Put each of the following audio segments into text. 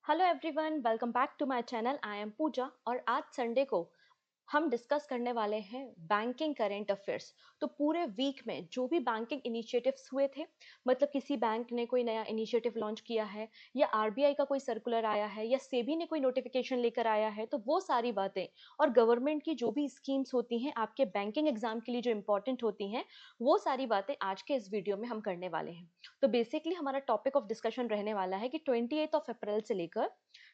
Hello everyone, welcome back to my channel. I am Pooja और आज Sunday को हम डिस्कस करने वाले हैं बैंकिंग करेंट अफेयर्स। तो पूरे वीक में जो भी बैंकिंग इनिशिएटिव्स हुए थे, मतलब किसी बैंक ने कोई नया इनिशिएटिव लॉन्च किया है या आरबीआई का कोई सर्कुलर आया है या सेबी ने कोई नोटिफिकेशन लेकर आया है, तो वो सारी बातें और गवर्नमेंट की जो भी स्कीम्स होती हैं आपके बैंकिंग एग्जाम के लिए जो इंपॉर्टेंट होती हैं, वो सारी बातें आज के इस वीडियो में हम करने वाले हैं। तो बेसिकली हमारा टॉपिक ऑफ डिस्कशन रहने वाला है कि 28 अप्रैल से लेकर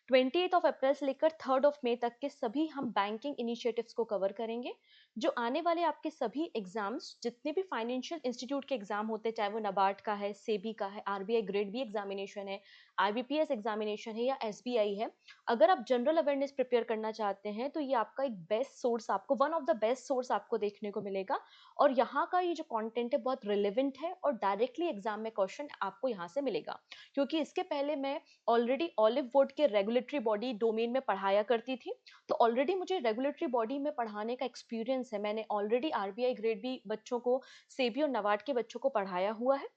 3 मई तक के सभी हम बैंकिंग इनिशिएटिव्स को कवर करेंगे। जो आने वाले आपके सभी एग्जाम्स, जितने भी फाइनेंशियल इंस्टीट्यूट के एग्जाम होते हैं, चाहे वो नाबार्ड का है, सेबी का है, आरबीआई ग्रेड बी एग्जामिनेशन है, आईबीपीएस एग्जामिनेशन है या एसबीआई है, अगर आप जनरल अवेयरनेस प्रिपेयर करना चाहते हैं तो ये आपका एक बेस्ट सोर्स, आपको one of the best source आपको देखने को मिलेगा। और यहाँ का ये जो कंटेंट है बहुत रिलेवेंट है और डायरेक्टली एग्जाम में क्वेश्चन आपको यहाँ से मिलेगा। क्योंकि इसके पहले मैं ऑलरेडी ऑलिव बोर्ड के रेगुलेटरी बॉडी डोमेन में पढ़ाया करती थी, तो ऑलरेडी मुझे रेगुलेटरी बॉडी में पढ़ाने का एक्सपीरियंस है। मैंने ऑलरेडी आरबीआई ग्रेड बी बच्चों को, सेबी और नबार्ड के बच्चों को पढ़ाया हुआ है।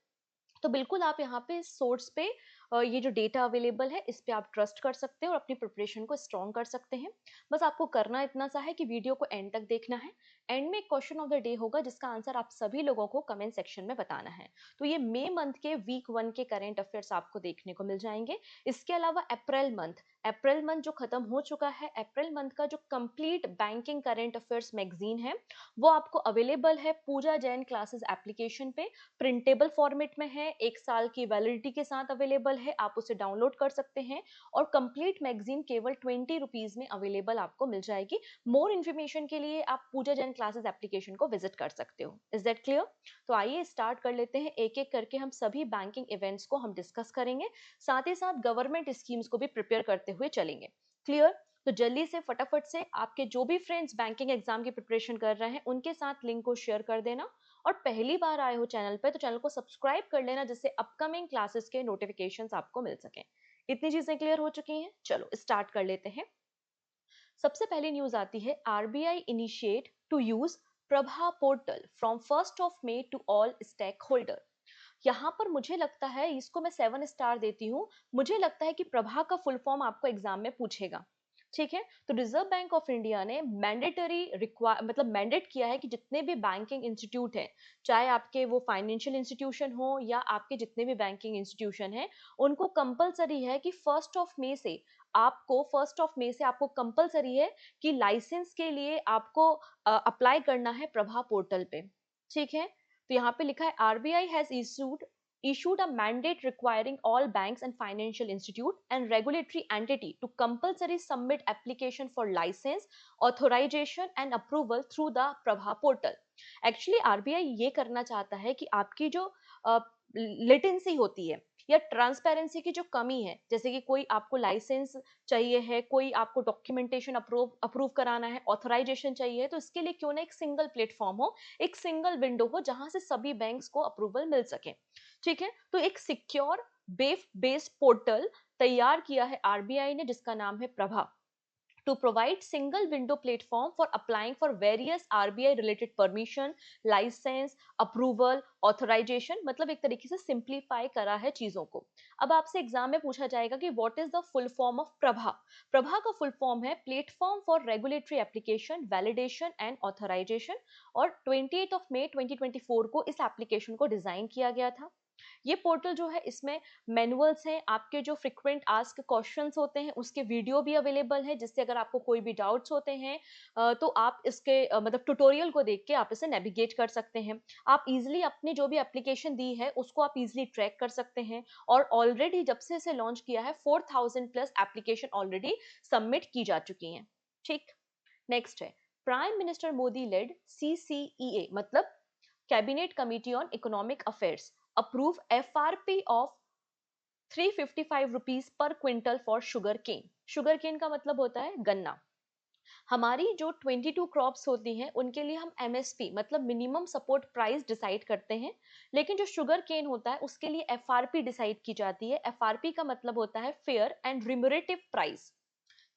तो बिल्कुल आप यहाँ पे इस सोर्स पे ये जो डेटा अवेलेबल है इस पे आप ट्रस्ट कर सकते हैं और अपनी प्रिपरेशन को स्ट्रॉन्ग कर सकते हैं। बस आपको करना इतना सा है कि वीडियो को एंड तक देखना है। एंड में एक क्वेश्चन ऑफ द डे होगा जिसका आंसर आप सभी लोगों को कमेंट सेक्शन में बताना है। तो ये मई मंथ के वीक 1 के करेंट अफेयर्स आपको देखने को मिल जाएंगे। इसके अलावा अप्रैल मंथ जो खत्म हो चुका है, अप्रैल मंथ का जो complete banking current affairs magazine है वो आपको अवेलेबल है पूजा जैन क्लासेस एप्लीकेशन पे। प्रिंटेबल फॉर्मेट में है, 1 साल की वैलिडिटी के साथ अवेलेबल है, आप उसे डाउनलोड कर सकते हैं और कंप्लीट मैगजीन केवल 20 रुपीज में अवेलेबल आपको मिल जाएगी। मोर इन्फॉर्मेशन के लिए आप पूजा जैन क्लासेस एप्लीकेशन को विजिट कर सकते हो। Is that clear? तो आइए स्टार्ट कर लेते हैं, एक एक करके हम सभी बैंकिंग इवेंट्स को हम डिस्कस करेंगे, साथ ही साथ गवर्नमेंट स्कीम्स को भी प्रिपेयर करते हुए चलेंगे। क्लियर? तो जल्दी से फटाफट से आपके जो भी फ्रेंड्स बैंकिंग एग्जाम की प्रिपरेशन कर रहे हैं उनके साथ लिंक को शेयर कर देना। और पहली बार आए हो चैनल पे तो चैनल को सब्सक्राइब कर लेना, जिससे अपकमिंग क्लासेस के नोटिफिकेशंस आपको मिल सकें। इतनी चीजें क्लियर हो चुकी हैं, चलो स्टार्ट कर लेते हैं। सबसे पहली न्यूज आती है, RBI initiate to use Prabha portal from 1 May to all stakeholder. यहाँ पर मुझे लगता है, इसको मैं 7 स्टार देती हूँ। मुझे लगता है कि प्रभा का फुल फॉर्म आपको एग्जाम में पूछेगा। ठीक है, तो रिजर्व बैंक ऑफ इंडिया ने मैंडेटरी रिक्वायर मतलब मैंडेट किया है कि जितने भी बैंकिंग इंस्टीट्यूट हैं, चाहे आपके वो फाइनेंशियल इंस्टीट्यूशन हो या आपके जितने भी बैंकिंग इंस्टीट्यूशन हैं, उनको कंपलसरी है कि फर्स्ट ऑफ मई से आपको कंपलसरी है कि लाइसेंस के लिए आपको अप्लाई करना है प्रभा पोर्टल पे। ठीक है, तो यहाँ पे लिखा है RBI has issued a mandate requiring all banks and financial institute and regulatory entity to compulsory submit application for license, authorization and approval through the Prabha portal. Actually RBI ये करना चाहता है कि आपकी जो लेटेंसी होती है या ट्रांसपेरेंसी की जो कमी है, जैसे कि कोई आपको लाइसेंस चाहिए है, कोई आपको डॉक्यूमेंटेशन अप्रूव अप्रूव कराना है, ऑथराइजेशन चाहिए, तो इसके लिए क्यों ना एक सिंगल प्लेटफॉर्म हो, एक सिंगल विंडो हो जहां से सभी बैंक्स को अप्रूवल मिल सके। ठीक है, तो एक सिक्योर वेब बेस्ड पोर्टल तैयार किया है आरबीआई ने, जिसका नाम है Prabha, to provide single window platform for applying for various RBI related permission, license, approval, authorization। मतलब एक तरीके से सिंप्लीफाई करा है चीजों को। अब आपसे एग्जाम में पूछा जाएगा कि what is the full form of Prabha. Prabha का फुल फॉर्म है platform for regulatory application, validation and authorisation. और 28 मई 2024 को इस एप्लीकेशन को डिजाइन किया गया था। ये पोर्टल जो है, इसमें मैनुअल्स हैं, आपके जो फ्रिक्वेंट आस्क क्वेश्चंस होते हैं उसके वीडियो भी अवेलेबल है, जिससे अगर आपको कोई भी डाउट्स होते हैं तो आप इसके मतलब ट्यूटोरियल को देख के आप इसे नेविगेट कर सकते हैं। आप इजीली अपनी जो भी एप्लीकेशन दी है उसको आप इजीली ट्रैक कर सकते हैं। और ऑलरेडी जब से इसे लॉन्च किया है 4000+ एप्लीकेशन ऑलरेडी सबमिट की जा चुकी हैं। ठीक, नेक्स्ट है, prime minister Modi led CCEA मतलब cabinet committee on economic affairs approve FRP of 355 rupees per quintal for sugar cane. Sugar cane का मतलब होता है गन्ना। हमारी जो 22 क्रॉप्स होती हैं उनके लिए हम एमएसपी मतलब मिनिमम सपोर्ट प्राइस डिसाइड करते हैं, लेकिन जो शुगर केन होता है उसके लिए एफआरपी डिसाइड की जाती है। एफआरपी का मतलब होता है फेयर एंड रिम्यूरेटिव प्राइस।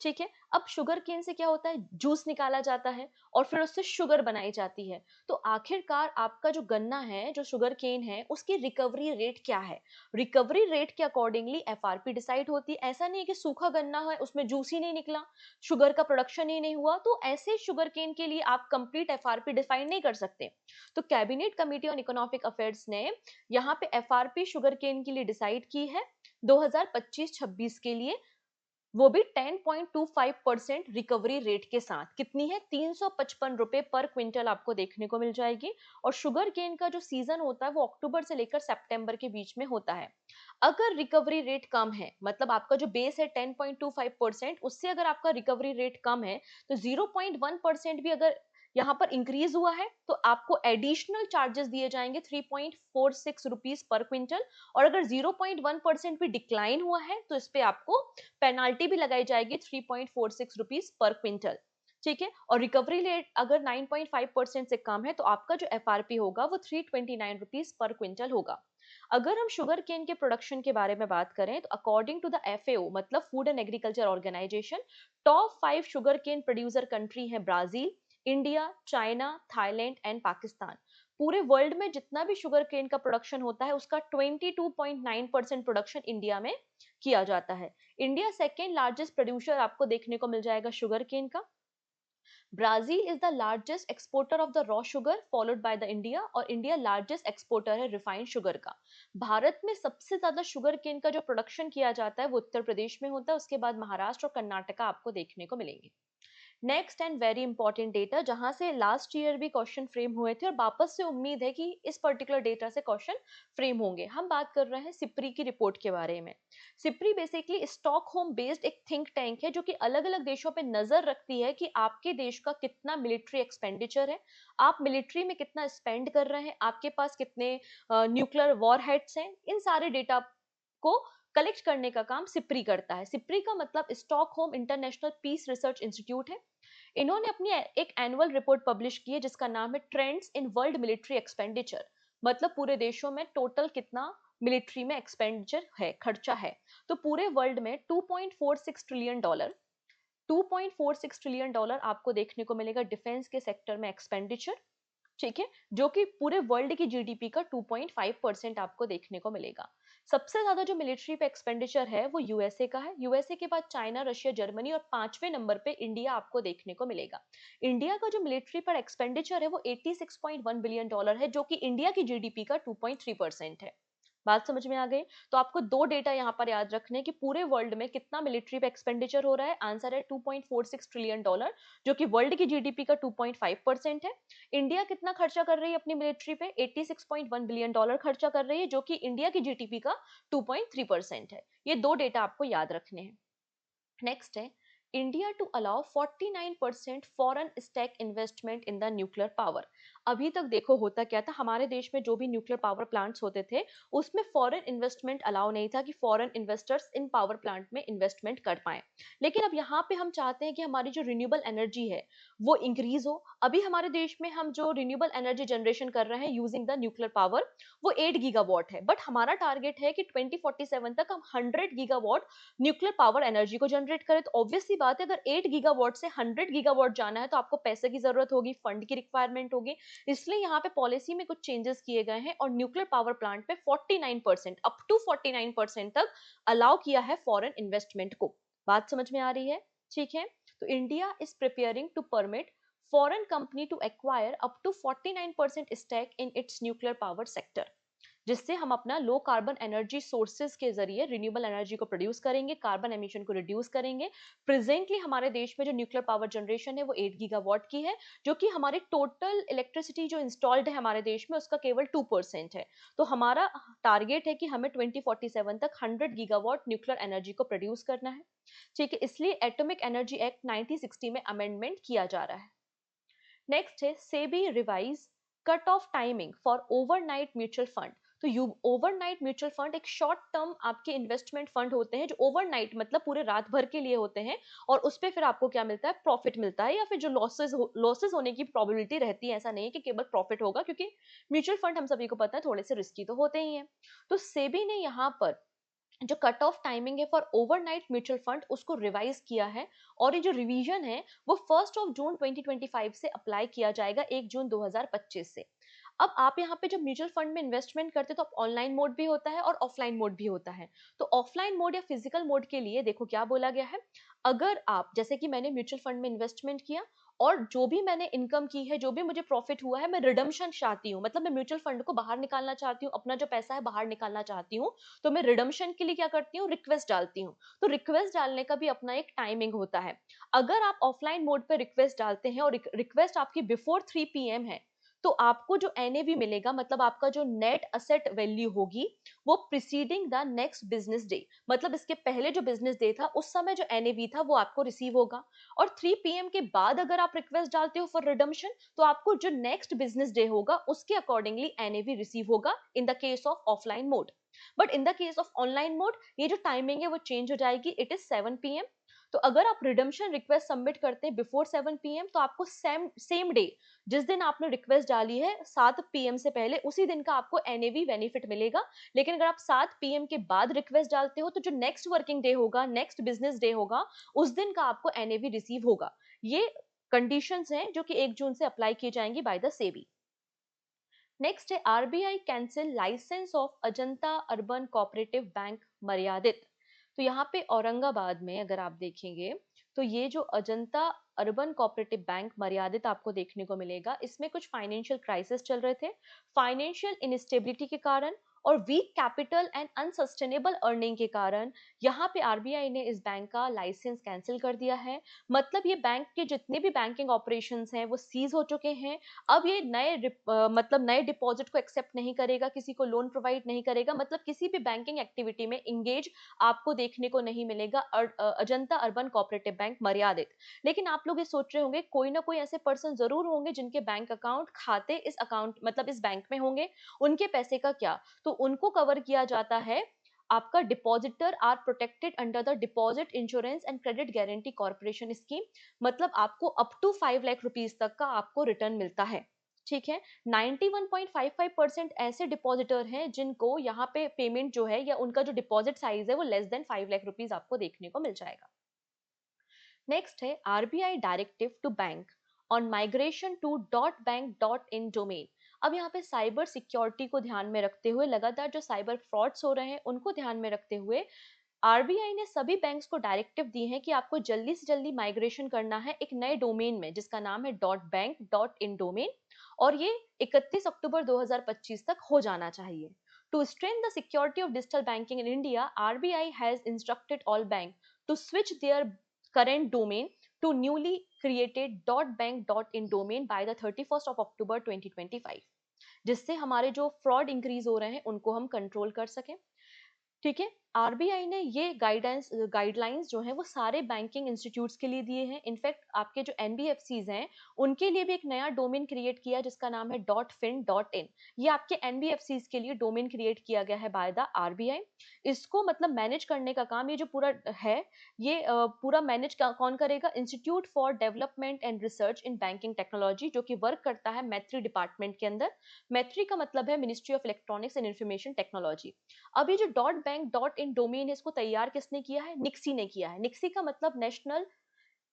ठीक है। अब शुगर केन से क्या होता है, जूस निकाला जाता है और फिर उससे शुगर बनाई जाती है। तो आखिरकार आपका जो गन्ना है, जो शुगर केन है, उसकी रिकवरी रेट क्या है? रिकवरी रेट के अकॉर्डिंगली एफआरपी डिसाइड होती है। ऐसा नहीं है कि सूखा गन्ना है, उसमें जूस ही नहीं निकला, शुगर का प्रोडक्शन ही नहीं हुआ, तो ऐसे शुगर केन के लिए आप कंप्लीट एफआरपी डिफाइन नहीं कर सकते। तो cabinet committee on economic affairs ने यहाँ पे एफआरपी शुगर केन के लिए डिसाइड की है 2025-26 के लिए, वो भी 10.25% रिकवरी रेट के साथ। कितनी है? 355 रुपए पर क्विंटल आपको देखने को मिल जाएगी। और शुगर केन का जो सीजन होता है वो अक्टूबर से लेकर सितंबर के बीच में होता है। अगर रिकवरी रेट कम है, मतलब आपका जो बेस है 10.25%, उससे अगर आपका रिकवरी रेट कम है, तो 0.1% भी अगर यहाँ पर इंक्रीज हुआ है तो आपको एडिशनल चार्जेस दिए जाएंगे 3.46 रुपीज पर क्विंटल। और अगर 0.1% भी डिक्लाइन हुआ है तो इस पे आपको पेनाल्टी भी लगाई जाएगी 3.46 रुपीज पर क्विंटल। ठीक है। और रिकवरी रेट अगर 9.5% से कम है तो आपका जो एफआरपी होगा वो 329 रुपीज पर क्विंटल होगा। अगर हम शुगर केन के प्रोडक्शन के बारे में बात करें तो अकॉर्डिंग टू द एफएओ, मतलब food and agriculture organization, top 5 sugar cane producer country है Brazil, India, China, Thailand and Pakistan. पूरे वर्ल्ड में जितना भी शुगर केन का प्रोडक्शन होता है उसका 22.9% प्रोडक्शन इंडिया में किया जाता है। इंडिया सेकेंड लार्जेस्ट प्रोड्यूसर आपको देखने को मिल जाएगा शुगर केन का। Brazil is the largest exporter of the raw sugar followed by the India, और इंडिया लार्जेस्ट एक्सपोर्टर है रिफाइंड शुगर का। भारत में सबसे ज्यादा शुगर केन का जो प्रोडक्शन किया जाता है वो उत्तर प्रदेश में होता है, उसके बाद महाराष्ट्र और कर्नाटका आपको देखने को मिलेंगे। Next and very important data, जहां से लास्ट ईयर भी क्वेश्चन फ्रेम हुए थे और वापस से उम्मीद है कि इस पर्टिकुलर डेटा से क्वेश्चन फ्रेम होंगे। हम बात कर रहे हैं सिप्री की रिपोर्ट के बारे में। सिप्री बेसिकली स्टॉकहोम बेस्ड एक थिंक टैंक है जो कि अलग अलग देशों पे नजर रखती है कि आपके देश का कितना मिलिट्री एक्सपेंडिचर है, आप मिलिट्री में कितना स्पेंड कर रहे हैं, आपके पास कितने न्यूक्लियर वॉर हेड्स हैं। इन सारे डेटा को कलेक्ट करने का काम सिप्री करता है। सिप्री का मतलब Stockholm International Peace Research Institute है। इन्होंने अपनी एक एनुअल रिपोर्ट पब्लिश की है जिसका नाम है trends in world military expenditure, मतलब पूरे देशों में टोटल कितना मिलिट्री में एक्सपेंडिचर है, खर्चा है। तो पूरे वर्ल्ड में 2.46 ट्रिलियन डॉलर आपको देखने को मिलेगा डिफेंस के सेक्टर में एक्सपेंडिचर। ठीक है। जो कि पूरे वर्ल्ड की जीडीपी का 2.5% आपको देखने को मिलेगा। सबसे ज्यादा जो मिलिट्री पे एक्सपेंडिचर है वो यूएसए का है। यूएसए के बाद चाइना, रशिया, जर्मनी और पांचवें नंबर पे इंडिया आपको देखने को मिलेगा। इंडिया का जो मिलिट्री पर एक्सपेंडिचर है वो 86.1 बिलियन डॉलर है, जो कि इंडिया की जीडीपी का 2.3% है। बात समझ में आ गई? तो आपको दो डेटा यहाँ पर याद रखने कि पूरे वर्ल्ड में कितना मिलिट्री पे एक्सपेंडिचर हो रहा है। आंसर है 2.46 ट्रिलियन डॉलर, जो कि वर्ल्ड की जीडीपी का 2.5% है। इंडिया कितना खर्चा कर रही है अपनी मिलिट्री पे? 86.1 बिलियन डॉलर खर्चा कर रही है, जो कि इंडिया की जीडीपी का 2.3% है। ये दो डेटा आपको याद रखने हैं। नेक्स्ट है India to allow 49% foreign stake investment in the nuclear power. अभी तक देखो होता क्या था, हमारे देश में जो भी न्यूक्लियर पावर प्लांट्स होते थे उसमें फॉरेन इन्वेस्टमेंट अलाउ नहीं था कि foreign investors in power plant में इन्वेस्टमेंट कर पाए। लेकिन अब यहाँ पे हम चाहते हैं कि हमारी जो रिन्यूएबल एनर्जी है वो इंक्रीज हो। अभी हमारे देश में हम जो रिन्यूएबल एनर्जी जनरेशन कर रहे हैं यूजिंग द न्यूक्लियर पावर वो 8 गीगावाट है, बट हमारा टारगेट है कि 2047 तक हम 100 गीगावाट न्यूक्लियर पावर एनर्जी को जनरेट करें। तो ऑब्वियसली बात है, अगर 8 गीगावाट से 100 गीगावाट जाना है तो आपको पैसे की जरूरत होगी, फंड की रिक्वायरमेंट होगी। इसलिए यहाँ पे पॉलिसी में कुछ चेंजेस किए गए हैं और न्यूक्लियर पावर प्लांट पे 49%, अप टू 49% तक अलाउ किया है फॉरेन इन्वेस्टमेंट को। बात समझ में आ रही है? ठीक है। तो India is preparing to permit foreign company to acquire up to 49% stake in its nuclear power sector, जिससे हम अपना लो कार्बन एनर्जी सोर्सेज के जरिए रिन्यूएबल एनर्जी को प्रोड्यूस करेंगे, कार्बन एमिशन को रिड्यूस करेंगे। प्रेजेंटली हमारे देश में जो न्यूक्लियर पावर जनरेशन है वो 8 गीगावाट की है, जो कि हमारे टोटल इलेक्ट्रिसिटी जो इंस्टॉल्ड है हमारे देश में उसका केवल 2% है। तो हमारा टारगेट है कि हमें 2047 तक 100 गीगावाट न्यूक्लियर एनर्जी को प्रोड्यूस करना है। ठीक है। इसलिए एटॉमिक एनर्जी एक्ट 1960 में अमेंडमेंट किया जा रहा है। नेक्स्ट है SEBI revise cut off timing for overnight mutual fund. तो यू ओवरनाइट म्यूचुअल फंड एक शॉर्ट टर्म आपके इन्वेस्टमेंट फंड होते हैं जो ओवरनाइट मतलब पूरे रात भर के लिए होते हैं, और उस पे फिर आपको क्या मिलता है? प्रॉफिट मिलता है, या फिर जो लॉसेस होने की प्रोबेबिलिटी रहती है। ऐसा नहीं है कि केवल प्रॉफिट होगा, क्योंकि म्यूचुअल फंड हम सभी को पता है थोड़े से रिस्की तो होते ही हैं। तो सेबी ने यहाँ पर जो कट ऑफ टाइमिंग है फॉर ओवरनाइट म्यूचुअल फंड उसको रिवाइज किया है, और ये जो रिवीजन है वो 1 जून 2025 से अप्लाई किया जाएगा 1 जून 2025 से। अब आप यहाँ पे जब म्यूचुअल फंड में इन्वेस्टमेंट करते हैं तो आप ऑनलाइन मोड भी होता है और ऑफलाइन मोड भी होता है। तो ऑफलाइन मोड या फिजिकल मोड के लिए देखो क्या बोला गया है, अगर आप जैसे कि मैंने म्यूचुअल फंड में इन्वेस्टमेंट किया और जो भी मैंने इनकम की है, जो भी मुझे प्रॉफिट हुआ है, मैं रिडम्पशन चाहती हूँ, मतलब मैं म्यूचुअल फंड को बाहर निकालना चाहती हूँ, अपना जो पैसा है बाहर निकालना चाहती हूँ, तो मैं रिडम्पशन के लिए क्या करती हूँ, रिक्वेस्ट डालती हूँ। तो रिक्वेस्ट डालने का भी अपना एक टाइमिंग होता है। अगर आप ऑफलाइन मोड पर रिक्वेस्ट डालते हैं और रिक्वेस्ट आपकी बिफोर 3 PM है, तो आपको जो एनएवी मिलेगा, मतलब आपका जो नेट असेट वैल्यू होगी, वो preceding the next business day, मतलब इसके पहले जो बिजनेस डे था उस समय जो एनएवी था वो आपको रिसीव होगा। और 3 PM के बाद अगर आप रिक्वेस्ट डालते हो फॉर रिडम्पशन, तो आपको जो नेक्स्ट बिजनेस डे होगा उसके अकॉर्डिंगली एनएवी रिसीव होगा in the case of offline mode. But in the case of online mode ये जो टाइमिंग है वो चेंज हो जाएगी, इट इज 7 PM। तो अगर आप रिडम्पशन रिक्वेस्ट सबमिट करते हैं बिफोर 7 PM, तो आपको सेम सेम डे, जिस दिन आपने रिक्वेस्ट डाली है 7 PM से पहले, उसी दिन का आपको एनएवी बेनिफिट मिलेगा। लेकिन अगर आप 7 PM के बाद रिक्वेस्ट डालते हो तो जो नेक्स्ट वर्किंग डे होगा, नेक्स्ट बिजनेस डे होगा, उस दिन का आपको एनएवी रिसीव होगा। ये कंडीशंस हैं जो कि 1 जून से अप्लाई की जाएंगी बाय द सेबी। नेक्स्ट है RBI cancel licence of Ajanta urban cooperative bank Maryadit. तो यहाँ पे औरंगाबाद में अगर आप देखेंगे तो ये जो अजंता अर्बन कोऑपरेटिव बैंक मर्यादित आपको देखने को मिलेगा, इसमें कुछ फाइनेंशियल क्राइसिस चल रहे थे, फाइनेंशियल इनस्टेबिलिटी के कारण और weak capital and unsustainable earning के कारण यहाँ पे आरबीआई ने इस बैंक का लाइसेंस कैंसिल कर दिया है। मतलब ये बैंक के जितने भी बैंकिंग ऑपरेशंस हैं वो सीज हो चुके हैं। अब ये मतलब नए डिपॉजिट को एक्सेप्ट नहीं करेगा, किसी को लोन प्रोवाइड नहीं करेगा, मतलब किसी भी बैंकिंग एक्टिविटी में इंगेज आपको देखने को नहीं मिलेगा अजंता अर्बन कोऑपरेटिव बैंक मर्यादित। लेकिन आप लोग ये सोच रहे होंगे कोई ना कोई ऐसे पर्सन जरूर होंगे जिनके बैंक अकाउंट खाते इस अकाउंट मतलब इस बैंक में होंगे, उनके पैसे का क्या? तो उनको कवर किया जाता है। आपका depositor are protected under the deposit insurance and credit guarantee corporation scheme, मतलब आपको अप टू 5 लाख रुपीज तक का आपको रिटर्न मिलता है। ठीक है। 91.55% ऐसे डिपॉजिटर हैं जिनको यहाँ पे पेमेंट जो है या उनका जो डिपॉजिट साइज है वो लेस देन 5 लाख रुपीज आपको देखने को मिल जाएगा। नेक्स्ट है RBI directive to bank on migration to .bank.in domain. अब यहाँ पे साइबर सिक्योरिटी को ध्यान में रखते हुए, लगातार जो साइबर फ्रॉड्स हो रहे हैं उनको ध्यान में रखते हुए आरबीआई ने सभी बैंक्स को डायरेक्टिव दी है कि आपको जल्दी से जल्दी माइग्रेशन करना है एक नए डोमेन में जिसका नाम है .bank.in डोमेन, और ये 31 अक्टूबर 2025 तक हो जाना चाहिए। To strengthen the security of digital banking in India, RBI has instructed all bank to switch their current domain to newly created .bank.in domain by the 31st of October 2025, जिससे हमारे जो fraud increase हो रहे हैं उनको हम control कर सकें। ठीक है। आरबीआई ने ये गाइडलाइंस जो है वो सारे बैंकिंग इंस्टीट्यूट्स के लिए दिए हैं। इनफैक्ट आपके जो एनबीएफसीज हैं उनके लिए भी एक नया डोमेन क्रिएट किया जिसका नाम है .fin.in। ये आपके एनबीएफसीज के लिए डोमेन क्रिएट किया गया है बाय द आरबीआई। इसको मतलब मैनेज करने का काम ये जो पूरा है, ये पूरा मैनेज कौन करेगा? Institute for development and research in banking technology, जो कि वर्क करता है मैत्री डिपार्टमेंट के अंदर। मैत्री का मतलब है ministry of electronics and information technology. अब ये जो .bank.in डोमेन है इसको तैयार किसने किया है? निक्सी ने किया है। निक्सी का मतलब national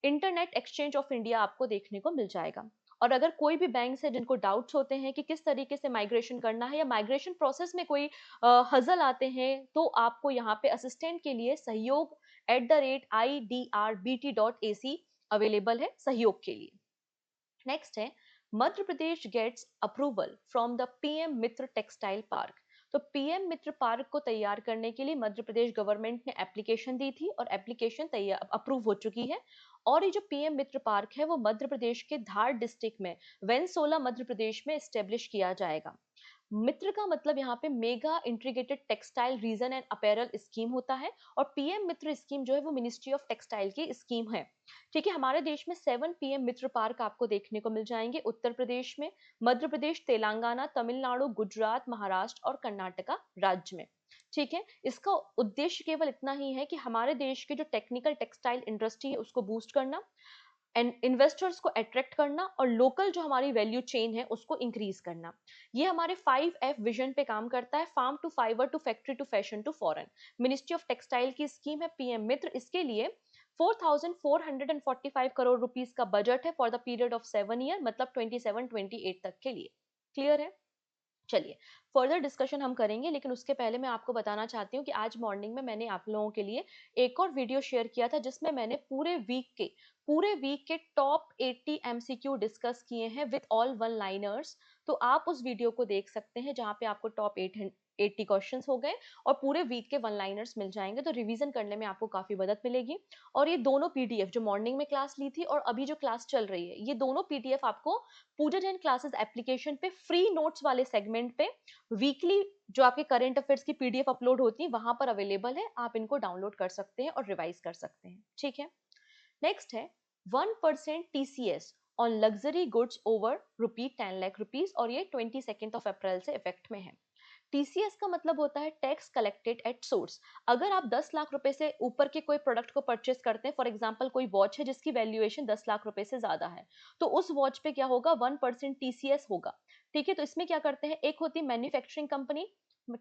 internet exchange of India आपको देखने को मिल जाएगा। और अगर कोई भी बैंक है जिनको डाउट्स होते हैं कि किस तरीके से माइग्रेशन करना है या माइग्रेशन प्रोसेस में कोई हजल आते हैं, तो आपको यहाँ पे असिस्टेंट के लिए सहयोग@idrbit.ac अवेलेबल है सहयोग के लिए। नेक्स्ट है Madhya Pradesh gets approval from the PM Mitra textile park. तो पीएम मित्र पार्क को तैयार करने के लिए मध्य प्रदेश गवर्नमेंट ने एप्लीकेशन दी थी और एप्लीकेशन तैयार अप्रूव हो चुकी है। और ये जो पीएम मित्र पार्क है वो मध्य प्रदेश के धार डिस्ट्रिक्ट में वेनसोला मध्य प्रदेश में स्टेब्लिश किया जाएगा। मित्र का मतलब यहाँ पे mega integrated textile reason and apparel scheme होता है, और पीएम मित्र स्कीम जो है वो मिनिस्ट्री ऑफ टेक्सटाइल की स्कीम है। ठीक है। हमारे देश में 7 पीएम मित्र पार्क आपको देखने को मिल जाएंगे, उत्तर प्रदेश में, मध्य प्रदेश, तेलंगाना, तमिलनाडु, गुजरात, महाराष्ट्र और कर्नाटका राज्य में। ठीक है। इसका उद्देश्य केवल इतना ही है कि हमारे देश की जो टेक्निकल टेक्सटाइल इंडस्ट्री है उसको बूस्ट करना। एंड इन्वेस्टर्स को अट्रैक्ट करना और लोकल जो हमारी वैल्यू चेन है उसको इंक्रीज करना। ये हमारे 5F विजन पे काम करता है, farm to fibre to factory to fashion to foreign. Ministry of textile की स्कीम है पीएम मित्र, इसके लिए 4445 करोड़ रुपीस का बजट है for the period of 7 year, मतलब 27-28 तक के लिए। क्लियर है? चलिए फर्दर डिस्कशन हम करेंगे, लेकिन उसके पहले मैं आपको बताना चाहती हूँ कि आज मॉर्निंग में मैंने आप लोगों के लिए एक और वीडियो शेयर किया था जिसमें मैंने पूरे वीक के टॉप 80 एमसीक्यू डिस्कस किए हैं विद ऑल वन लाइनर्स। तो आप उस वीडियो को देख सकते हैं जहाँ पे आपको टॉप 80 क्वेश्चंस हो गए और पूरे वीक के वन लाइनर्स मिल जाएंगे, तो रिवीजन करने में आपको काफी मदद मिलेगी। और ये दोनों पीडीएफ जो मॉर्निंग में क्लास ली थी और अभी जो क्लास चल रही है, ये दोनों पीडीएफ आपको पूजा जैन क्लासेस एप्लीकेशन पे फ्री नोट्स वाले सेगमेंट पे वीकली जो आपके करंट अफेयर्स की पीडीएफ अपलोड होती है वहां पर अवेलेबल है, आप इनको डाउनलोड कर सकते हैं और रिवाइज कर सकते हैं। ठीक है, नेक्स्ट है 1% TCS on luxury goods over ₹10 lakh, और ये 22 अप्रैल से इफेक्ट में है। टीसीएस का मतलब होता है टैक्स कलेक्टेड एट सोर्स। अगर आप 10 लाख रुपए से ऊपर के कोई प्रोडक्ट को परचेस करते हैं, फॉर एग्जांपल कोई वॉच है जिसकी वैल्यूएशन 10 लाख रुपए से ज्यादा है, तो उस वॉच पे क्या होगा, 1% टीसीएस होगा। ठीक है, तो इसमें क्या करते हैं, एक होती है मैन्युफैक्चरिंग कंपनी,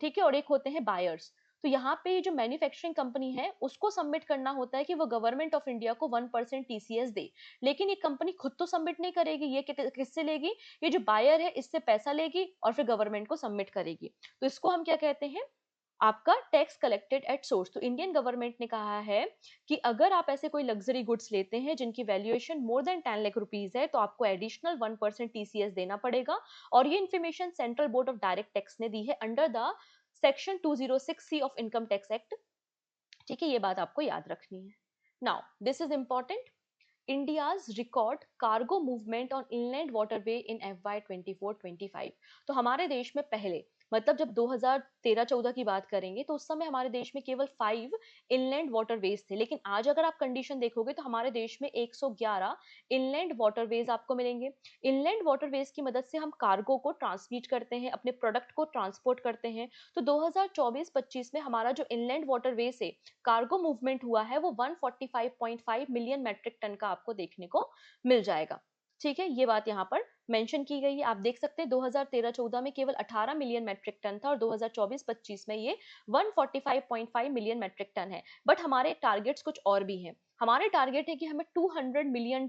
ठीक है, और एक होते हैं बायर्स। तो यहाँ पे जो मैन्युफैक्चरिंग कंपनी है उसको सबमिट करना होता है कि वो गवर्नमेंट ऑफ इंडिया को 1% टीसीएस दे, लेकिन ये कंपनी खुद तो सबमिट नहीं करेगी, ये किससे लेगी, ये जो बायर है इससे पैसा लेगी और फिर गवर्नमेंट को सबमिट करेगी। तो इसको हम क्या कहते हैं, आपका टैक्स कलेक्टेड एट सोर्स। तो इंडियन गवर्नमेंट ने कहा है कि अगर आप ऐसे कोई लग्जरी गुड्स लेते हैं जिनकी valuation more than 10 lakh rupees है, तो आपको एडिशनल 1% टीसीएस देना पड़ेगा। और ये information central board of direct tax ने दी है under the section 206C of income tax act. ठीक है, ये बात आपको याद रखनी है। Now this is important, India's record cargo movement on inland waterway in FY 24-25। तो हमारे देश में पहले, मतलब जब 2013-14 की बात करेंगे तो उस समय हमारे देश में केवल 5 इनलैंड वाटरवेज थे, लेकिन आज अगर आप कंडीशन देखोगे तो हमारे देश में 111 इनलैंड वाटरवेज आपको मिलेंगे। इनलैंड वाटरवेज की मदद से हम कार्गो को ट्रांसमिट करते हैं, अपने प्रोडक्ट को ट्रांसपोर्ट करते हैं। तो 2024-25 में हमारा जो इनलैंड वाटरवे से कार्गो मूवमेंट हुआ है वो 145.5 मिलियन मैट्रिक टन का आपको देखने को मिल जाएगा। ठीक है, ये बात यहाँ पर मेंशन की गई है, आप देख सकते हैं 2013-14 में केवल 18 मिलियन मैट्रिक टन था और 2024-25 में ये 145.5 मिलियन मैट्रिक टन है। बट हमारे टारगेट्स कुछ और भी हैं। हमारे टारगेट है कि हमें 200 मिलियन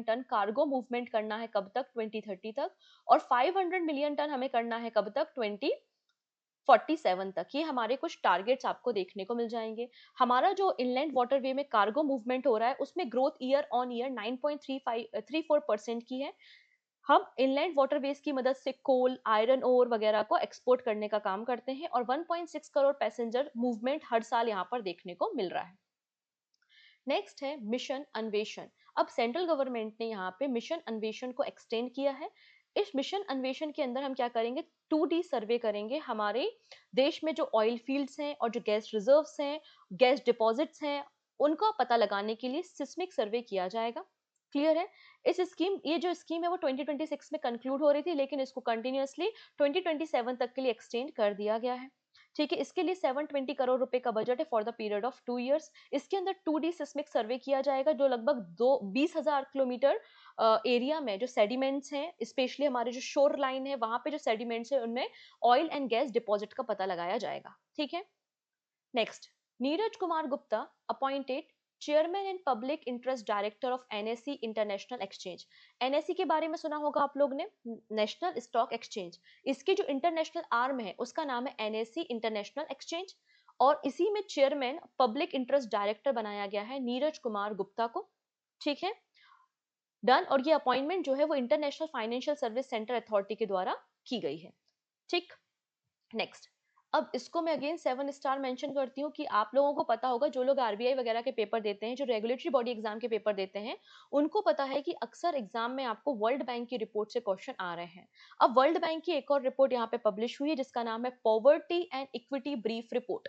टन कार्गो मूवमेंट करना है, कब तक, 2030 तक, और 500 मिलियन टन हमें करना है कब तक, 2047 तक। ये हमारे कुछ टारगेट्स आपको देखने को मिल जाएंगे। हमारा जो इनलैंड वाटरवे में कार्गो मूवमेंट हो रहा है उसमें ग्रोथ ईयर ऑन ईयर 9.34% की है। हम इनलैंड वाटरवेज की मदद से कोल, आयरन ओर वगैरह को एक्सपोर्ट करने का काम करते हैं और 1.6 करोड़ पैसेंजर मूवमेंट हर साल यहाँ पर देखने को मिल रहा है। नेक्स्ट है मिशन अन्वेषण। अब सेंट्रल गवर्नमेंट ने यहाँ पे मिशन अन्वेषण को एक्सटेंड किया है। इस मिशन अन्वेषण के अंदर हम क्या करेंगे, 2D सर्वे करेंगे हमारे देश में जो ऑयल फील्ड्स हैं और जो गैस रिजर्व्स हैं, गैस डिपॉजिट्स हैं, उनका पता लगाने के लिए सिस्मिक सर्वे किया जाएगा। क्लियर है? इस स्कीम, ये जो स्कीम है वो 2026 में कंक्लूड हो रही थी, लेकिन इसको कंटिन्यूअसली 2027 तक के लिए एक्सटेंड कर दिया गया है। ठीक है, इसके लिए 720 करोड़ रुपए का बजट है for the period of 2 years. इसके अंदर 2D सिस्मिक सर्वे किया जाएगा जो लगभग 20,000 किलोमीटर एरिया में जो सेडिमेंट्स हैं, स्पेशली हमारे जो शोर लाइन है वहां पे जो सेडिमेंट्स है उनमें ऑयल एंड गैस डिपॉजिट का पता लगाया जाएगा। ठीक है, next, Neeraj Kumar Gupta appointed chairman and public interest director of NSC international exchange. NSC के बारे में सुना होगा आप लोग ने, नेशनल स्टॉक एक्सचेंज। इसकी जो इंटरनेशनल आर्म है उसका नाम है एनएससी इंटरनेशनल एक्सचेंज, और इसी में चेयरमैन पब्लिक इंटरेस्ट डायरेक्टर बनाया गया है नीरज कुमार गुप्ता को। ठीक है, डन। और ये अपॉइंटमेंट जो है वो international financial service centre authority के द्वारा की गई है। ठीक, नेक्स्ट, अब इसको मैं अगेन 7 स्टार मेंशन करती हूँ कि आप लोगों को पता होगा, जो लोग आरबीआई वगैरह के पेपर देते हैं, जो रेगुलेटरी बॉडी एग्जाम के पेपर देते हैं, उनको पता है कि अक्सर एग्जाम में आपको वर्ल्ड बैंक की रिपोर्ट से क्वेश्चन आ रहे हैं। अब वर्ल्ड बैंक की एक और रिपोर्ट यहाँ पे पब्लिश हुई है जिसका नाम है poverty and equity brief report.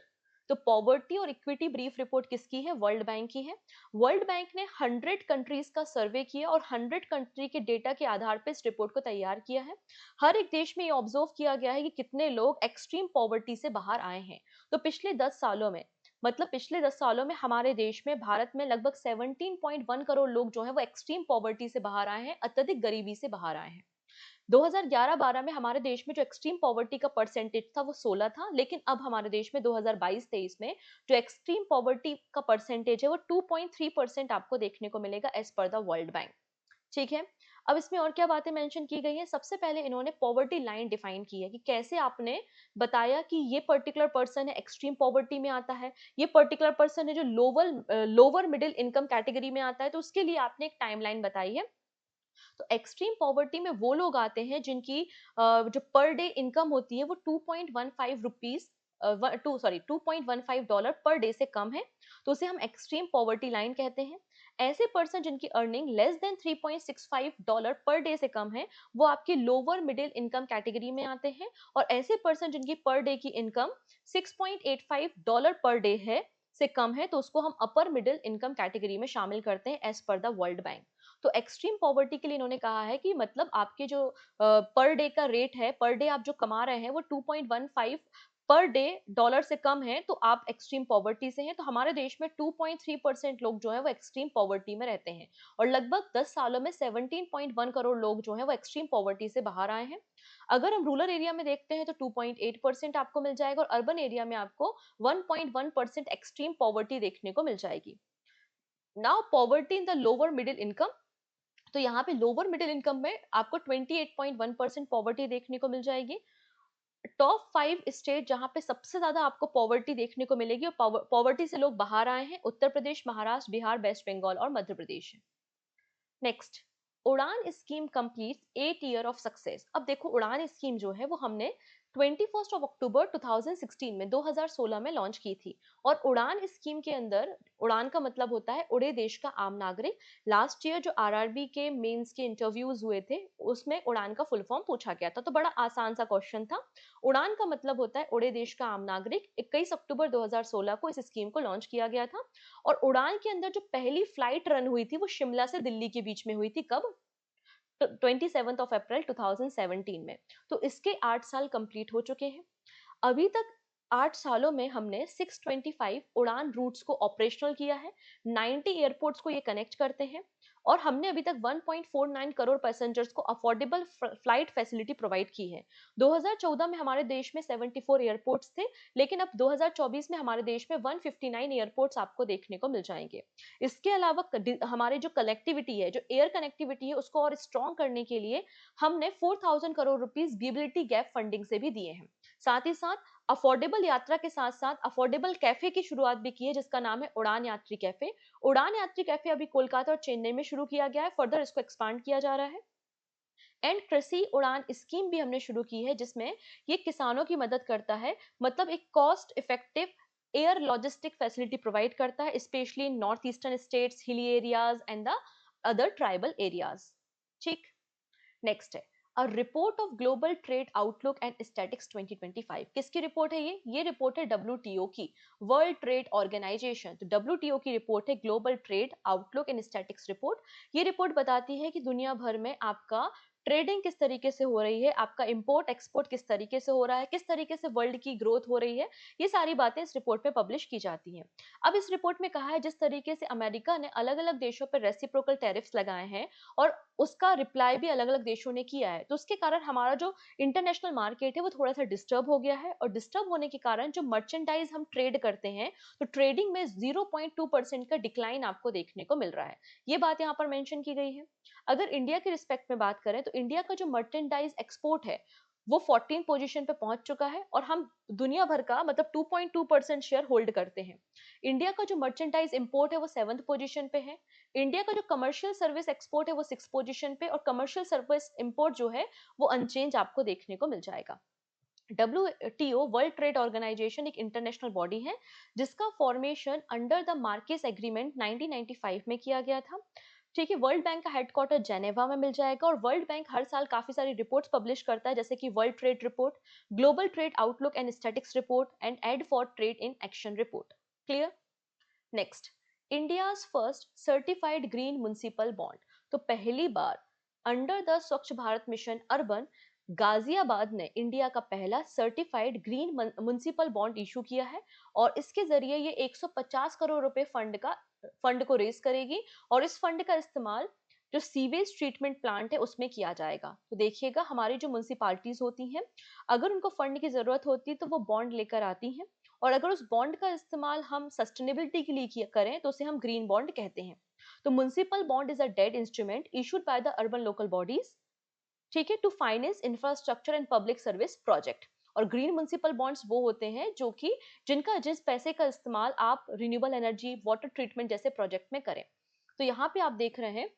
तो पॉवर्टी और इक्विटी ब्रीफ रिपोर्ट किसकी है, वर्ल्ड बैंक की है। वर्ल्ड बैंक ने 100 कंट्रीज का सर्वे किया और 100 कंट्री के डेटा के आधार पर इस रिपोर्ट को तैयार किया है। हर एक देश में ये ऑब्जर्व किया गया है कि कितने लोग एक्सट्रीम पॉवर्टी से बाहर आए हैं। तो पिछले 10 सालों में, मतलब पिछले 10 सालों में हमारे देश में, भारत में लगभग 17.1 करोड़ लोग जो हैं वो एक्सट्रीम पॉवर्टी से बाहर आए हैं, अत्यधिक गरीबी से बाहर आए हैं। 2011-12 में हमारे देश में जो एक्सट्रीम पॉवर्टी का परसेंटेज था वो 16 था, लेकिन अब हमारे देश में 2022-23 में जो एक्सट्रीम पॉवर्टी का परसेंटेज है वो 2.3% आपको देखने को मिलेगा as per the world bank. ठीक है। अब इसमें और क्या बातें मेंशन की गई हैं? सबसे पहले इन्होंने पॉवर्टी लाइन डिफाइन की है कि कैसे आपने बताया कि ये पर्टिकुलर पर्सन है एक्सट्रीम पॉवर्टी में आता है, ये पर्टिकुलर पर्सन है जो लोअर मिडिल इनकम कैटेगरी में आता है, तो उसके लिए आपने एक टाइमलाइन बताई है। तो एक्सट्रीम पॉवर्टी में वो लोग आते हैं जिनकी जो पर डे इनकम होती है वो 2.15 रुपीज $2.15 पर डे से कम है, तो उसे हम एक्सट्रीम पॉवर्टी लाइन कहते हैं। ऐसे पर्सन जिनकी earning less than $3.65 per day से कम है, वो आपके लोअर मिडिल इनकम कैटेगरी में आते हैं। और ऐसे पर्सन जिनकी पर डे की इनकम $6.85 पर डे है से कम है, तो उसको हम अपर मिडिल इनकम कैटेगरी में शामिल करते हैं as per the world bank. तो एक्सट्रीम पॉवर्टी के लिए इन्होंने कहा है कि मतलब आपके जो पर डे का रेट है, पर डे आप जो कमा रहे हैं वो 2.15 पर डे डॉलर से कम है, तो आप एक्सट्रीम पॉवर्टी से हैं। तो हमारे देश में 2.3% लोग जो है वो एक्सट्रीम पॉवर्टी में रहते हैं, और लगभग 10 सालों में 17.1 करोड़ लोग जो है वो एक्सट्रीम पॉवर्टी से बाहर आए हैं। अगर हम रूरल एरिया में देखते हैं तो 2.8% आपको मिल जाएगा, और अर्बन एरिया में आपको 1.1% एक्सट्रीम पॉवर्टी देखने को मिल जाएगी। Now poverty in the lower middle income, तो यहाँ पे लोअर मिडिल इनकम में आपको 28.1% पॉवर्टी देखने को मिल जाएगी। टॉप 5 स्टेट जहाँ पे सबसे ज्यादा आपको पॉवर्टी देखने को मिलेगी और पॉवर्टी से लोग बाहर आए हैं, उत्तर प्रदेश, महाराष्ट्र, बिहार, वेस्ट बंगाल और मध्य प्रदेश है। नेक्स्ट, उड़ान scheme completes 8 year of success. अब देखो, उड़ान स्कीम जो है वो हमने 21 अक्टूबर 2016 में 2016 में लॉन्च की थी। और उड़ान स्कीम के अंदर, उड़ान का मतलब होता है उड़े देश का आम नागरिक। लास्ट ईयर जो आरआरबी के मेंस के इंटरव्यूज हुए थे उसमें उड़ान का फुल फॉर्म पूछा गया था, तो बड़ा आसान सा क्वेश्चन था। उड़ान का मतलब होता है उड़े देश का आम नागरिक। 21 अक्टूबर 2016 को इस स्कीम को लॉन्च किया गया था। और उड़ान के अंदर जो पहली फ्लाइट रन हुई थी वो शिमला से दिल्ली के बीच में हुई थी। कब? 27 अप्रैल 2017 में। तो इसके 8 साल कंप्लीट हो चुके हैं। अभी तक 8 सालों में हमने 625 उड़ान रूट्स को ऑपरेशनल किया है, 90 एयरपोर्ट्स को ये कनेक्ट करते हैं, और हमने अभी तक 1.49 करोड़ पैसेंजर्स को अफोर्डेबल फ्लाइट फैसिलिटी प्रोवाइड की है। 2014 में हमारे देश में 74 एयरपोर्ट्स थे, लेकिन अब 2024 में हमारे देश में 159 एयरपोर्ट्स आपको देखने को मिल जाएंगे। इसके अलावा हमारे जो कनेक्टिविटी है, जो एयर कनेक्टिविटी है, उसको और स्ट्रॉन्ग करने के लिए हमने 4000 crore rupees visibility gap funding से भी दिए हैं। साथ ही साथ अफोर्डेबल यात्रा के साथ साथ अफोर्डेबल कैफे की शुरुआत भी की है, जिसका नाम है उड़ान यात्री कैफे। उड़ान यात्री कैफे अभी कोलकाता और चेन्नई में शुरू किया गया है, फर्दर इसको एक्सपांड किया जा रहा है। एंड कृषि उड़ान स्कीम भी हमने शुरू की है, जिसमें ये किसानों की मदद करता है, मतलब एक cost effective air logistic facility provide करता है, specially in north eastern states, hilly areas and the other tribal areas. ठीक। नेक्स्ट है a report of global trade outlook and statics 2025। किसकी रिपोर्ट है ये रिपोर्ट है डब्ल्यूटीओ की, वर्ल्ड ट्रेड ऑर्गेनाइजेशन। तो डब्ल्यूटीओ की रिपोर्ट है global trade outlook and statics report. ये रिपोर्ट बताती है कि दुनिया भर में आपका ट्रेडिंग किस तरीके से हो रही है, आपका इंपोर्ट एक्सपोर्ट किस तरीके से हो रहा है, किस तरीके से वर्ल्ड की ग्रोथ हो रही है। ये सारी बातें इस रिपोर्ट में पब्लिश की जाती हैं। अब इस रिपोर्ट में कहा है जिस तरीके से अमेरिका ने अलग अलग देशों पर रेसिप्रोकल टैरिफ्स लगाए हैं, और उसका रिप्लाई भी अलग अलग देशों ने किया है, तो उसके कारण हमारा जो इंटरनेशनल मार्केट है वो थोड़ा सा डिस्टर्ब हो गया है। और डिस्टर्ब होने के कारण जो मर्चेंडाइज हम ट्रेड करते हैं, तो ट्रेडिंग में 0.2% का डिक्लाइन आपको देखने को मिल रहा है। ये बात यहाँ पर मेंशन की गई है। अगर इंडिया के रिस्पेक्ट में बात करें तो इंडिया का जो मर्चेंडाइज एक्सपोर्ट है वो 14 पोजीशन पे पहुंच चुका है, और हम दुनिया भर का मतलब 2.2% शेयर होल्ड करते हैं। इंडिया का जो मर्चेंडाइज इंपोर्ट है वो 7th पोजीशन पे है। इंडिया का जो कमर्शियल सर्विस एक्सपोर्ट है वो 6 पोजीशन पे, और कमर्शियल सर्विस इंपोर्ट जो है वो अनचेंज आपको देखने को मिल जाएगा। डब्ल्यूटीओ वर्ल्ड ट्रेड ऑर्गेनाइजेशन एक इंटरनेशनल बॉडी है, जिसका formation under the Marquez agreement 1995 में किया गया था। ठीक है। वर्ल्ड बैंक का हेडक्वार्टर जेनेवा में मिल जाएगा, और वर्ल्ड बैंक हर साल काफी सारी रिपोर्ट्स पब्लिश करता है, जैसे कि world trade report, global trade outlook and statics report and aid for trade in action report. Clear? Next, India's first certified green municipal bond. तो पहली बार अंडर द स्वच्छ भारत मिशन अर्बन गाजियाबाद ने इंडिया का पहला certified green municipal bond issue किया है और इसके जरिए ये 150 करोड़ रुपए फंड को रेज करेगी और इस फंड का इस्तेमाल जो सीवेज ट्रीटमेंट प्लांट है उसमें किया जाएगा। तो देखिएगा हमारी जो म्युनिसिपालिटीज होती हैं, अगर उनको फंड की जरूरत होती है तो वो बॉन्ड लेकर आती हैं और अगर उस बॉन्ड का इस्तेमाल हम सस्टेनेबिलिटी के लिए करें तो उसे हम ग्रीन बॉन्ड कहते हैं। तो municipal bond is a debt instrument issued by the urban local bodies, ठीक है, to finance infrastructure and public service project. और ग्रीन म्युनिसिपल बॉन्ड्स वो होते हैं जो कि जिस पैसे का इस्तेमाल आप रिन्यूएबल एनर्जी, वाटर ट्रीटमेंट जैसे प्रोजेक्ट में करें। तो यहाँ पे आप देख रहे हैं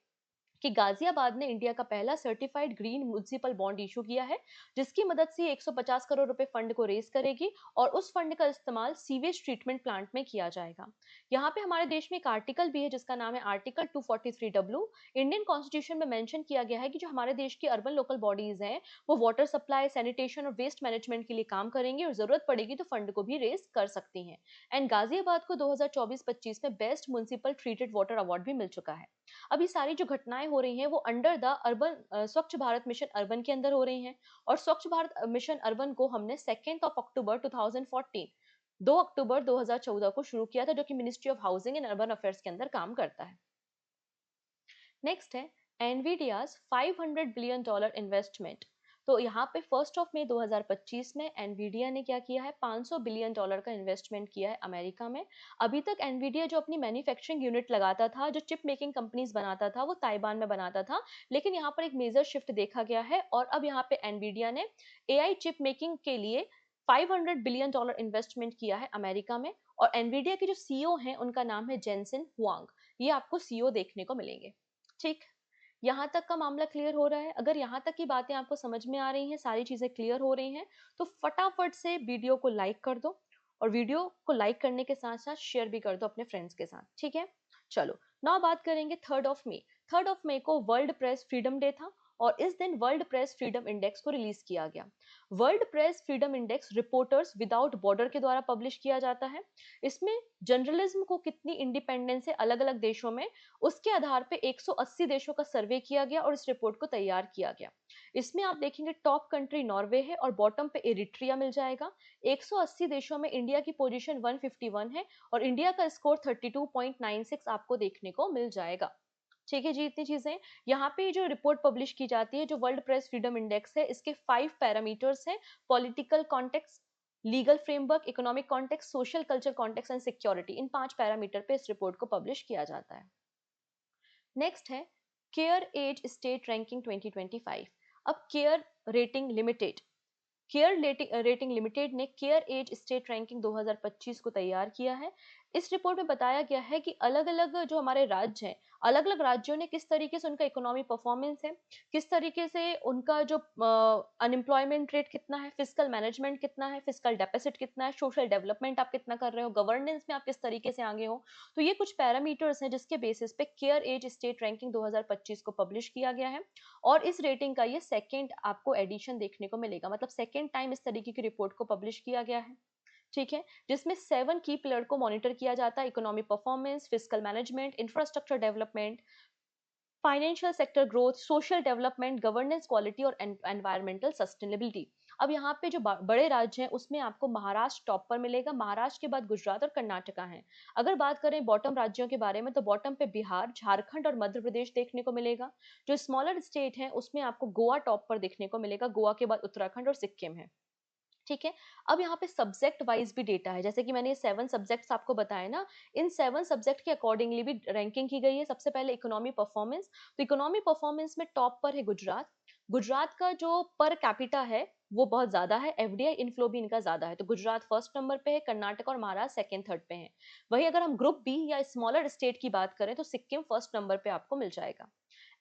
कि गाजियाबाद ने इंडिया का पहला certified green municipal bond issue किया है, जिसकी मदद से 150 करोड़ रुपए फंड को रेज करेगी और उस फंड का इस्तेमाल सीवेज ट्रीटमेंट प्लांट में किया जाएगा। यहाँ पे हमारे देश में एक आर्टिकल भी है जिसका नाम है आर्टिकल 243W। इंडियन कॉन्स्टिट्यूशन में मेंशन किया गया है कि जो हमारे देश की अर्बन लोकल बॉडीज हैं वो वाटर सप्लाई, सैनिटेशन और वेस्ट मैनेजमेंट के लिए काम करेंगी और जरूरत पड़ेगी तो फंड को भी रेज कर सकती हैं। एंड गाजियाबाद को 2024-25 में best municipal treated water award भी मिल चुका है। अब ये सारी जो घटनाएं हो रही हैं वो अंडर द अर्बन स्वच्छ भारत मिशन अर्बन के अंदर हो रही हैं। और स्वच्छ भारत मिशन अर्बन को हमने 2 अक्टूबर 2014, 2 अक्टूबर 2014 को शुरू किया था, जो कि ministry of housing and urban affairs के अंदर काम करता है। नेक्स्ट है एनवीडियाज $500 बिलियन इन्वेस्टमेंट। तो यहाँ पे 1 मई 2025 में एनवीडिया ने क्या किया है, $500 बिलियन का इन्वेस्टमेंट किया है अमेरिका में। अभी तक एनवीडिया जो अपनी मैन्युफैक्चरिंग यूनिट लगाता था, जो चिप मेकिंग कंपनीज बनाता था, वो ताइवान में बनाता था, लेकिन यहाँ पर एक मेजर शिफ्ट देखा गया है और अब यहाँ पे एनवीडिया ने एआई चिप मेकिंग के लिए $500 बिलियन इन्वेस्टमेंट किया है अमेरिका में। और एनवीडिया के जो सीईओ हैं उनका नाम है जेनसेन हुआंग। ये आपको सीईओ देखने को मिलेंगे। ठीक, यहाँ तक का मामला क्लियर हो रहा है? अगर यहाँ तक की बातें आपको समझ में आ रही हैं, सारी चीजें क्लियर हो रही हैं, तो फटाफट से वीडियो को लाइक कर दो और वीडियो को लाइक करने के साथ साथ शेयर भी कर दो अपने फ्रेंड्स के साथ, ठीक है? चलो, नाउ बात करेंगे 3 मई। 3 मई को वर्ल्ड प्रेस फ्रीडम डे था और इस दिन वर्ल्ड प्रेस फ्रीडम इंडेक्स को रिलीज किया गया। World press freedom index reporters without border के द्वारा पब्लिश किया जाता है। इसमें जर्नलिज्म को कितनी इंडिपेंडेंस है अलग अलग देशों में, उसके आधार पे 180 देशों का सर्वे किया गया और इस रिपोर्ट को तैयार किया गया। इसमें आप देखेंगे टॉप कंट्री नॉर्वे है और बॉटम पे एरिट्रिया मिल जाएगा। 180 देशों में इंडिया की पोजीशन 151 है और इंडिया का स्कोर 32.96 आपको देखने को मिल जाएगा। ठीक है जी, इतनी चीजें। यहाँ पे जो रिपोर्ट पब्लिश की जाती है, जो वर्ल्ड प्रेस फ्रीडम इंडेक्स है, इसके 5 पैरामीटर्स हैं: political context, legal framework, economic context, social culture context and security. In 5 parameter पे इस रिपोर्ट को पब्लिश किया जाता है। नेक्स्ट है केयर एज स्टेट रैंकिंग 2025। अब केयर रेटिंग लिमिटेड ने केयर एज स्टेट रैंकिंग 2025 को तैयार किया है। इस रिपोर्ट में बताया गया है कि अलग अलग जो हमारे राज्य हैं, अलग अलग राज्यों ने किस तरीके से उनका इकोनॉमी परफॉर्मेंस है, किस तरीके से उनका जो अनएम्प्लॉयमेंट रेट कितना है, फिजिकल मैनेजमेंट कितना है, फिजिकल डेफिसिट कितना है, सोशल डेवलपमेंट आप कितना कर रहे हो, गवर्नेंस में आप किस तरीके से आगे हो। तो ये कुछ पैरामीटर्स हैं जिसके बेसिस पे केयर एज स्टेट रैंकिंग 2025 को पब्लिश किया गया है और इस रेटिंग का ये सेकंड आपको एडिशन देखने को मिलेगा, मतलब सेकंड टाइम इस तरीके की रिपोर्ट को पब्लिश किया गया है। ठीक है, जिसमें 7 की पिलर को मॉनिटर किया जाता है: economic performance, physical management, infrastructure development, financial sector growth, social development, governance quality और एनवायरमेंटल सस्टेनेबिलिटी। अब यहाँ पे जो बड़े राज्य हैं उसमें आपको महाराष्ट्र टॉप पर मिलेगा, महाराष्ट्र के बाद गुजरात और कर्नाटका है। अगर बात करें बॉटम राज्यों के बारे में तो बॉटम पे बिहार, झारखंड और मध्य प्रदेश देखने को मिलेगा। जो स्मॉलर स्टेट है उसमें आपको गोवा टॉप पर देखने को मिलेगा, गोवा के बाद उत्तराखंड और सिक्किम है। ठीक है, अब यहाँ पे सब्जेक्ट वाइज भी डेटा है, जैसे कि मैंने ये 7 सब्जेक्ट्स आपको बताए ना, इन 7 सब्जेक्ट के अकॉर्डिंगली भी रैंकिंग की गई है। सबसे पहले इकोनॉमी परफॉर्मेंस, तो इकोनॉमी परफॉर्मेंस में टॉप पर है गुजरात। गुजरात का जो पर कैपिटा है वो बहुत ज्यादा है, एफडीआई इनफ्लो भी इनका ज्यादा है, तो गुजरात फर्स्ट नंबर पे है, कर्नाटक और महाराष्ट्र सेकंड थर्ड पे है। वहीं अगर हम ग्रुप बी या स्मॉलर स्टेट की बात करें तो सिक्किम फर्स्ट नंबर पे आपको मिल जाएगा।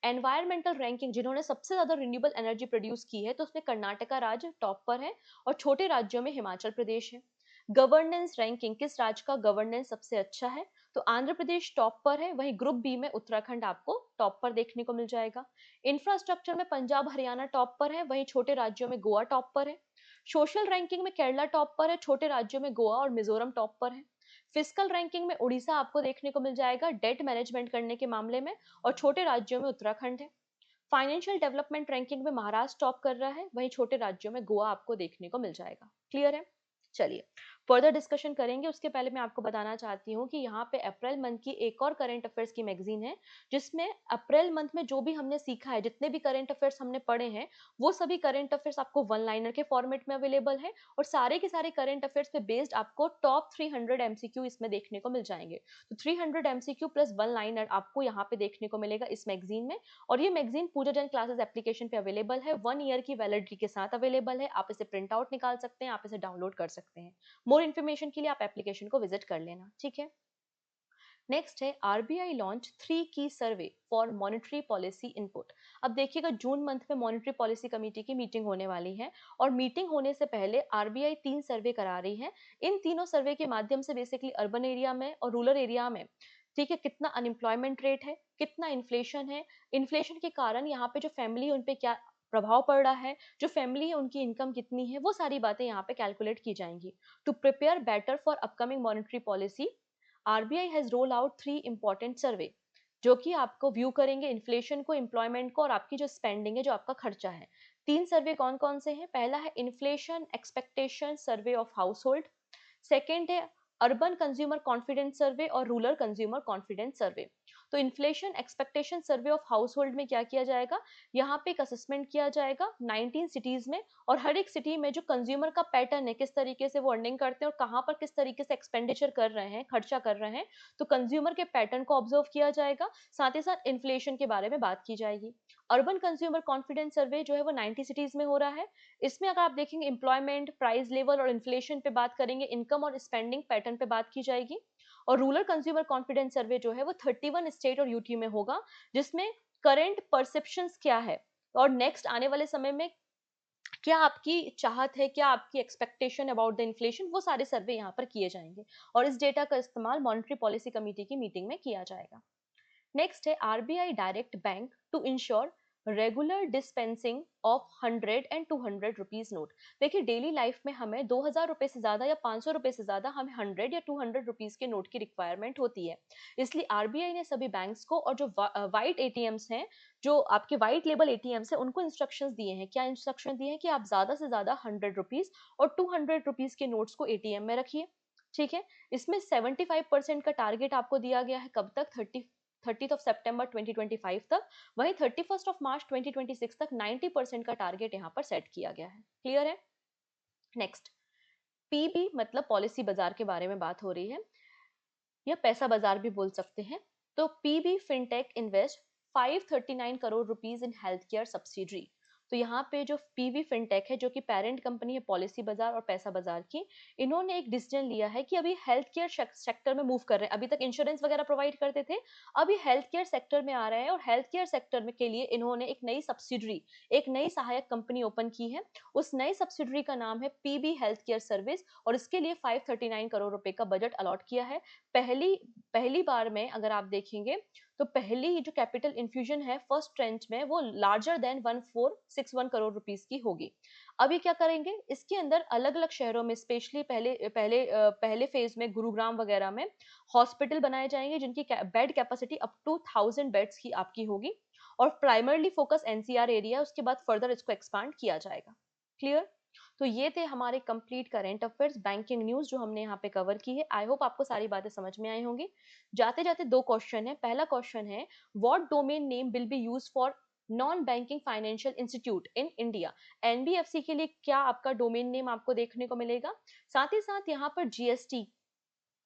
एनवायरमेंटल रैंकिंग जिन्होंने सबसे ज्यादा रिन्यूएबल एनर्जी प्रोड्यूस की है तो उसमें कर्नाटका राज्य टॉप पर है और छोटे राज्यों में हिमाचल प्रदेश है। गवर्नेंस रैंकिंग, किस राज्य का गवर्नेंस सबसे अच्छा है, तो आंध्र प्रदेश टॉप पर है, वहीं ग्रुप बी में उत्तराखंड आपको टॉप पर देखने को मिल जाएगा। इंफ्रास्ट्रक्चर में पंजाब हरियाणा टॉप पर है, वहीं छोटे राज्यों में गोवा टॉप पर है। सोशल रैंकिंग में केरला टॉप पर है, छोटे राज्यों में गोवा और मिजोरम टॉप पर है। फिजिकल रैंकिंग में उड़ीसा आपको देखने को मिल जाएगा डेट मैनेजमेंट करने के मामले में और छोटे राज्यों में उत्तराखंड है। फाइनेंशियल डेवलपमेंट रैंकिंग में महाराष्ट्र टॉप कर रहा है, वहीं छोटे राज्यों में गोवा आपको देखने को मिल जाएगा। क्लियर है? चलिए फर्दर डिस्कशन करेंगे। उसके पहले मैं आपको बताना चाहती हूँ कि यहाँ पे अप्रैल मंथ की एक और करंट अफेयर्स की मैगजीन है, जिसमें अप्रैल मंथ में जो भी हमने सीखा है, जितने भी करंट अफेयर्स हमने पढ़े हैं, वो सभी करंट अफेयर्स आपको वन लाइनर के फॉर्मेट में अवेलेबल है, और सारे के सारे करंट अफेयर्स पे बेस्ड आपको टॉप 300 एमसीक्यू इसमें देखने को मिल जाएंगे। तो 300 एमसीक्यू प्लस वन लाइनर आपको यहाँ पे देखने को मिलेगा इस मैगजीन में। और ये मैगजीन पूजा जैन क्लासेस एप्लीकेशन पे अवेलेबल है, 1 ईयर की वैलिडिटी के साथ अवेलेबल है। आप इसे प्रिंट आउट निकाल सकते हैं, आप इसे डाउनलोड कर सकते हैं। मोर इन्फॉर्मेशन के लिए आप एप्लीकेशन को विजिट कर लेना, ठीक है। नेक्स्ट है आरबीआई लॉन्च 3 की सर्वे फॉर मॉनेटरी पॉलिसी इनपुट। अब देखिएगा जून मंथ में मॉनेटरी पॉलिसी कमेटी की मीटिंग होने वाली है, और मीटिंग होने से पहले आरबीआई 3 सर्वे करा रही है। इन तीनों सर्वे के माध्यम से बेसिकली अर्बन एरिया में और रूरल एरिया में, ठीक है, कितना अनएम्प्लॉयमेंट रेट है, कितना इन्फ्लेशन है, इन्फ्लेशन के कारण यहाँ पे जो फैमिली है उन पे क्या प्रभाव पड़ रहा है, जो फैमिली है उनकी इनकम कितनी है, वो सारी बातें यहाँ पे कैलकुलेट की जाएंगी। To prepare better for upcoming monetary policy, RBI has roll out 3 important survey, जो कि आपको व्यू करेंगे इन्फ्लेशन को, एम्प्लॉयमेंट को, और आपकी जो स्पेंडिंग है, जो आपका खर्चा है। 3 सर्वे कौन कौन से हैं? पहला है inflation expectation survey of house hold, second है अर्बन कंज्यूमर कॉन्फिडेंस सर्वे और रूरल कंज्यूमर कॉन्फिडेंस सर्वे। तो inflation expectation survey of house hold में क्या किया जाएगा? यहाँ पे एक असेसमेंट किया जाएगा 19 सिटीज में, और हर एक सिटी में जो कंज्यूमर का पैटर्न है, किस तरीके से वो अर्निंग करते हैं और कहाँ पर किस तरीके से एक्सपेंडिचर कर रहे हैं, खर्चा कर रहे हैं, तो कंज्यूमर के पैटर्न को ऑब्जर्व किया जाएगा। साथ ही साथ इन्फ्लेशन के बारे में बात की जाएगी। अर्बन कंज्यूमर कॉन्फिडेंस सर्वे जो है वो 90 सिटीज में हो रहा है। इसमें अगर आप देखेंगे एम्प्लॉयमेंट, प्राइस लेवल और इन्फ्लेशन पे बात करेंगे, इनकम और स्पेंडिंग पैटर्न पे बात की जाएगी। और रूरल कंज्यूमर कॉन्फिडेंस सर्वे जो है वो 31 स्टेट और यूटी में होगा, जिसमें करंट परसेप्शंस क्या है और नेक्स्ट आने वाले समय में क्या आपकी चाहत है, क्या आपकी एक्सपेक्टेशन अबाउट द इन्फ्लेशन, वो सारे सर्वे यहाँ पर किए जाएंगे, और इस डेटा का इस्तेमाल मॉनेटरी पॉलिसी कमेटी की मीटिंग में किया जाएगा। नेक्स्ट है RBI direct bank to ensure regular dispensing of 100 and 200 rupees note. देखिए डेली लाइफ में हमें 2000 रुपए से ज्यादा या 500 रुपए से ज्यादा हमें 100 या 200 रुपीज के नोट की रिक्वायरमेंट होती है। इसलिए आरबीआई ने सभी बैंक्स को और जो वाइट एटीएम्स हैं, जो आपके वाइट लेबल एटीएम्स हैं, उनको इंस्ट्रक्शंस दिए हैं। क्या इंस्ट्रक्शन दिए हैं? कि आप ज्यादा से ज्यादा 100 रुपीज और 200 रुपीज के नोट्स को एटीएम में रखिए, ठीक है। इसमें 75% का टारगेट आपको दिया गया है, कब तक? 30 सितंबर 2025 तक। वहीं 31 मार्च 2026 तक 90% का टारगेट यहाँ पर सेट किया गया है। क्लियर है? नेक्स्ट, पीबी मतलब पॉलिसी बाजार के बारे में बात हो रही है, या पैसा बाजार भी बोल सकते हैं। तो PB fintech invest 539 crore rupees in health care subsidiary. तो यहाँ पे जो पीवी फिनटेक है, जो कि पेरेंट कंपनी है पॉलिसी बाजार और पैसा बाजार की, इन्होंने एक डिसीजन लिया है कि अभी हेल्थ केयर सेक्टर में मूव कर रहे हैं। अभी तक इंश्योरेंस वगैरह प्रोवाइड करते थे, अभी हेल्थ केयर सेक्टर में आ रहे हैं, और हेल्थ केयर सेक्टर में के लिए इन्होंने एक नई सब्सिडरी, एक नई सहायक कंपनी ओपन की है। उस नई सब्सिडरी का नाम है पीबी हेल्थ केयर सर्विस, और इसके लिए 539 करोड़ रुपए का बजट अलॉट किया है। पहली पहली बार में अगर आप देखेंगे, तो पहली जो कैपिटल इन्फ्यूजन है फर्स्ट ट्रेंच में, वो लार्जर देन 1461 करोड़ रुपीस की होगी। अभी क्या करेंगे, इसके अंदर अलग अलग शहरों में, स्पेशली पहले फेज में गुरुग्राम वगैरह में हॉस्पिटल बनाए जाएंगे, जिनकी bed capacity up to 1000 beds की आपकी होगी, और प्राइमरली फोकस एनसीआर एरिया, उसके बाद फर्दर इसको एक्सपांड किया जाएगा। क्लियर? तो ये थे हमारे complete current affairs, banking news जो हमने यहाँ पे कवर की है। आई होप आपको सारी बातें समझ में आई होंगी। जाते जाते दो क्वेश्चन है। पहला क्वेश्चन है, what domain name will be used for non banking financial institute in India? NBFC के लिए क्या आपका डोमेन नेम आपको देखने को मिलेगा? साथ ही साथ यहाँ पर जीएसटी,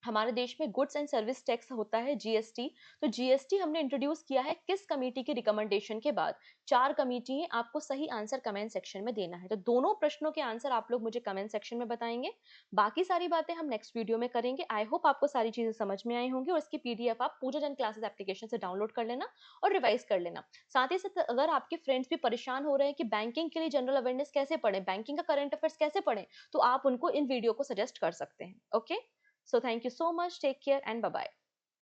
हमारे देश में गुड्स एंड सर्विस टैक्स होता है जीएसटी, तो जीएसटी हमने इंट्रोड्यूस किया है किस कमेटी की रिकमेंडेशन के बाद? 4 कमेटी है, आपको सही आंसर कमेंट सेक्शन में देना है। तो दोनों प्रश्नों के आंसर आप लोग मुझे कमेंट सेक्शन में बताएंगे। बाकी सारी बातें हम नेक्स्ट वीडियो में करेंगे। आई होप आपको सारी चीजें समझ में आई होंगी, और इसकी पीडीएफ आप पूजा जन क्लासेस एप्लीकेशन से डाउनलोड कर लेना और रिवाइज कर लेना। साथ ही साथ अगर आपके फ्रेंड्स भी परेशान हो रहे हैं कि बैंकिंग के लिए जनरल अवेयरनेस कैसे पढ़ें, बैंकिंग का करंट अफेयर्स कैसे पढ़ें, तो आप उनको इन वीडियो को सजेस्ट कर सकते हैं। Okay, so thank you so much, take care and bye bye.